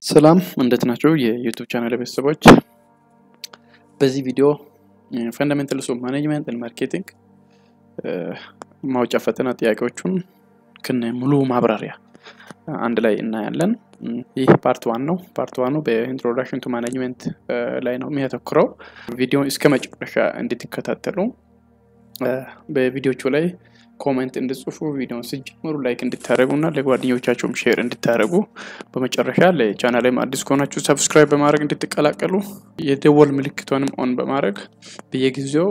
ሰላም እንዴት ናችሁ የዩቲዩብ ቻናል ቤተሰቦች በዚህ ቪዲዮ ፈንዳሜንታልስ ኦፍ ማኔጅመንት ኤንድ ማርኬቲንግ ማውጫ ፈተና ጥያቄዎችን ከነ ሙሉ ማብራሪያ አንድ ላይ እናያለን ይህ ፓርት 1 ነው ፓርት 1 በኢንትሮዳክሽን ቱ ማኔጅመንት ላይ ነው የሚያተኩረው ቪዲዮ እስከመጨረሻ እንድትከታተሉ በቪዲዮቹ ላይ ኮሜንት እንድጽፉ ቪዲዮውን ሲጀምሩ ላይክ እንድታረጉና ለጓደኞቻችሁም ሼር እንድታረጉ በመጨረሻ ለቻናሌም አዲስ ከሆናችሁ ሰብስክራይብ በማድረግ እንድትቀላቀሉ የደወል ምልክቱንም ኦን በማድረግ በየጊዜው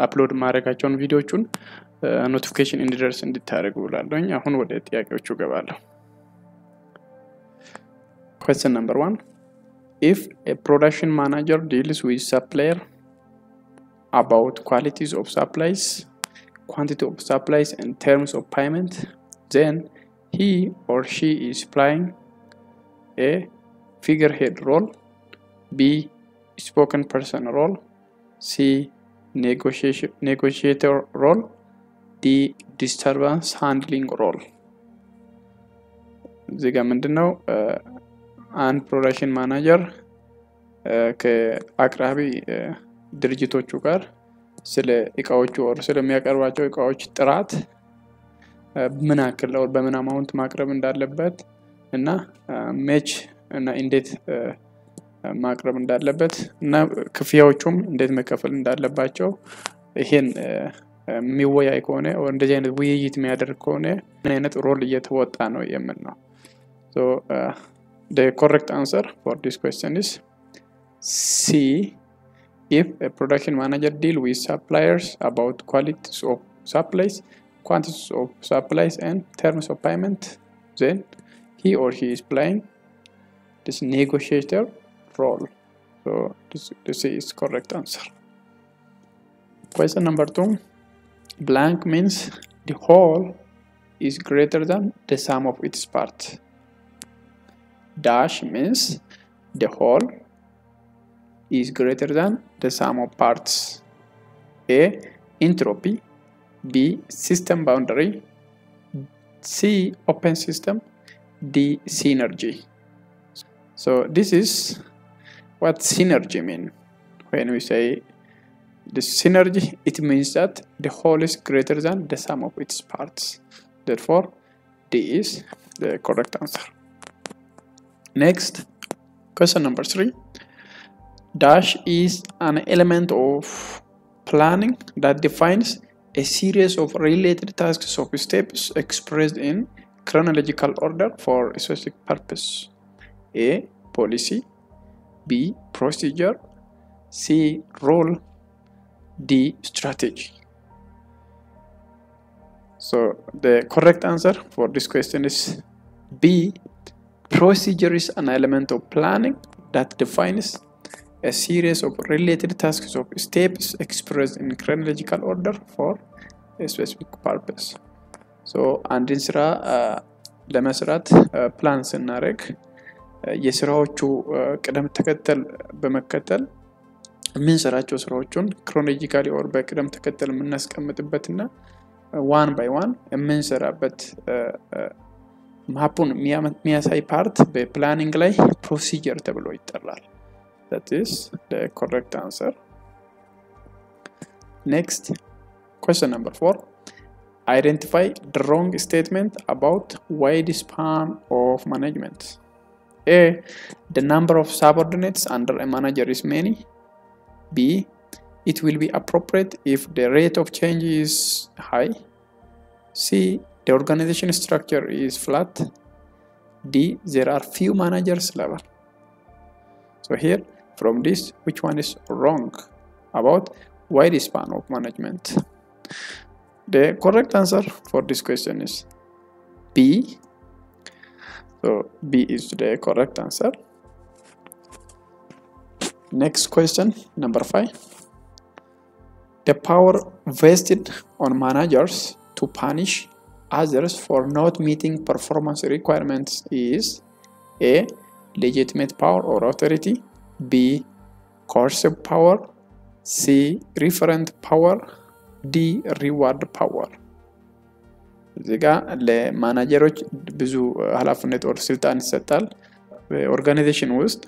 አፕሎድ ማድረጋቸውን ቪዲዮቹን ኖቲፊኬሽን እንዲደርስ እንድታረጉ ላልኝ አሁን ወደ ጥያቄዎቹ ገባለሁ Question number 1 If a production manager deals with supplier about qualities of supplies quantity of supplies and terms of payment then he or she is playing a figurehead role B spoken person role C negotiator role D disturbance handling role እዚህ ጋር ምንድነው አንድ ፕሮዳክሽን ማናጀር ከአቅራቢ ድርጅቶቹ ጋር ስለ እቃዎቹ or ስለሚያቀርባቸው እቃዎች ጥራት ምን አክል or በምን አማውንት ማቅረብ እንዳለበት እና ሜች እና እንዴት ማቅረብ እንዳለበት እና ክፍያዎቹም እንዴት መከፈል እንዳለባቸው ይሄን የሚወያይ ከሆነ or እንደዚህ አይነት ውይይት የሚያደርግ ከሆነ ምን አይነት ሮል እየተወጣ ነው የሚል ነው so the correct answer for this question is C If a production manager deal with suppliers about qualities of supplies, quantities of supplies and terms of payment, then he or she is playing this negotiator role. So this is correct answer. Question number 2. Blank means the whole is greater than the sum of its parts. Dash means the whole is greater than the sum of parts. A. Entropy. B. System boundary. C. Open system. D. Synergy. So this is what synergy means. When we say the synergy, it means that the whole is greater than the sum of its parts. Therefore, D is the correct answer. Next, question number 3. Dash is an element of planning that defines a series of related tasks of steps expressed in chronological order for a specific purpose. A. Policy. B. Procedure. C. Rule. D. Strategy. So the correct answer for this question is B. Procedure is an element of planning that defines a series of related tasks of steps expressed in chronological order for a specific purpose. So አንድን ስራ ለመስራት ፕላን ስናደርግ የስራዎቹ ቅደም ተከተል በመከተል የምንሰራቸው ስራዎችን chronologically or በቅደም ተከተል የምናስቀምጥበትና one by one የምንሰራበት ማፑን የሚያሳይ ፓርት በፕላኒንግ ላይ ፕሮሲጀር ተብሎ ይጠራል That is the correct answer. Next, question number 4. Identify the wrong statement about wide span of management. A. The number of subordinates under a manager is many. B. It will be appropriate if the rate of change is high. C. The organization structure is flat. D. There are few managers level. So here, from this, which one is wrong about wide span of management? The correct answer for this question is B. So B is the correct answer. Next question, number 5. The power vested on managers to punish others for not meeting performance requirements is A. Legitimate power or authority. B. Coercive power. C. Referent power. D. Reward power. እዚጋ ለማናጀሮች ብዙ ኃላፊነት or ስልጣን ይሰጣል በኦርጋናይዜሽን ውስጥ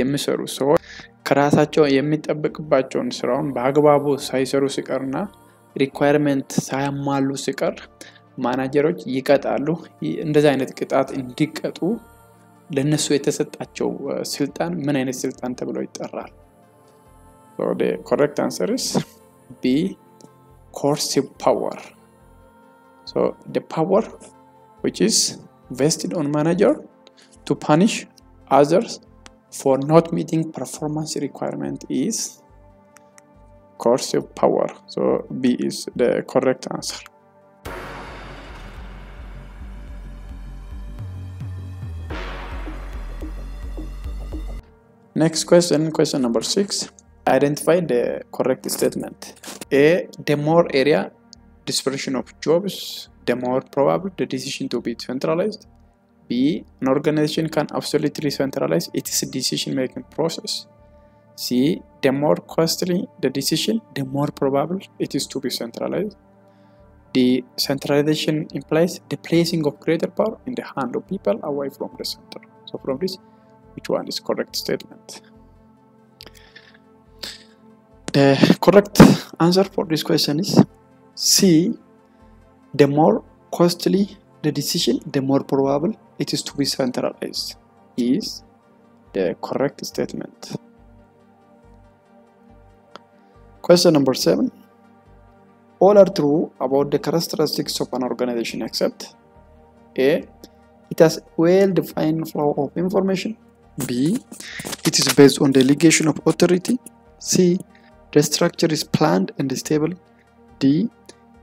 የሚሰሩ ሰዎች ከራሳቸው የሚጠበቅባቸውን ስራውን በአግባቡ ሳይሰሩ ሲቀርና ሪኳየርመንት ሳያሟሉ ሲቀር ማናጀሮች ይቀጣሉ። እንደዚህ አይነት ቅጣት እንዲቀጡ ለነሱ የተሰጣቸው ስልጣን ምን አይነት ስልጣን ተብሎ ይጠራል? So the correct answer is B, coercive power. So the power which is vested on manager to punish others for not meeting performance requirement is coercive power. So B is the correct answer. Next question, question number 6. Identify the correct statement. A, the more area dispersion of jobs, the more probable the decision to be centralized. B, an organization can absolutely centralize its decision-making process. C, the more costly the decision, the more probable it is to be centralized. D, centralization implies the placing of greater power in the hand of people away from the center. So from this, which one is correct statement? The correct answer for this question is C, the more costly the decision, the more probable it is to be centralized, is the correct statement. Question number 7. All are true about the characteristics of an organization except A, it has well-defined flow of information. B, it is based on delegation of authority. C, the structure is planned and stable. D,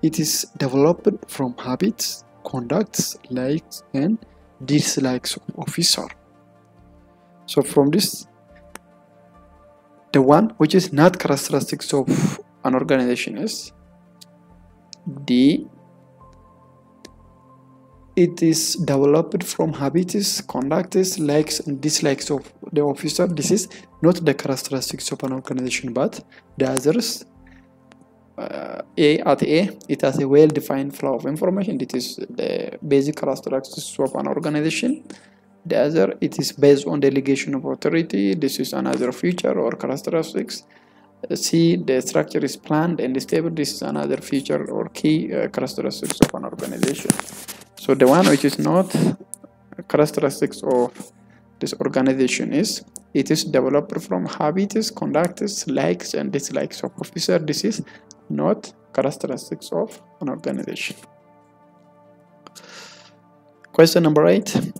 it is developed from habits, conducts, likes, and dislikes of officer. So from this, the one which is not characteristics of an organization is D, it is developed from habits, conducts, likes, and dislikes of the officer. This is not the characteristics of an organization, but the others. At A, it has a well-defined flow of information. It is the basic characteristics of an organization. The other, it is based on delegation of authority. This is another feature or characteristics. C, the structure is planned and stable. This is another feature or key characteristics of an organization. So the one which is not characteristics of this organization is it is developed from habits, conducts, likes, and dislikes of officer. This is not characteristics of an organization. Question number 8.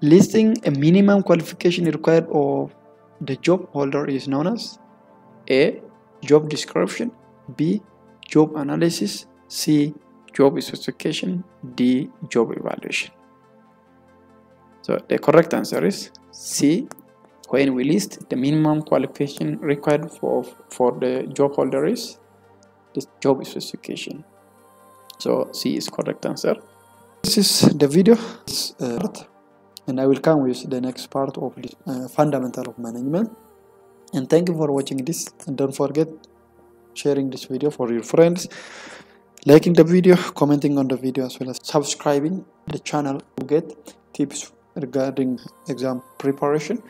Listing a minimum qualification required of the job holder is known as A, job description. B, job analysis. C, job specification. D, job evaluation. So the correct answer is C, when we list the minimum qualification required for the job holder is this job specification. So C is correct answer. This is the video and I will come with the next part of this fundamental of management. And thank you for watching this, and don't forget sharing this video for your friends, liking the video, commenting on the video, as well as subscribing the channel to get tips regarding exam preparation.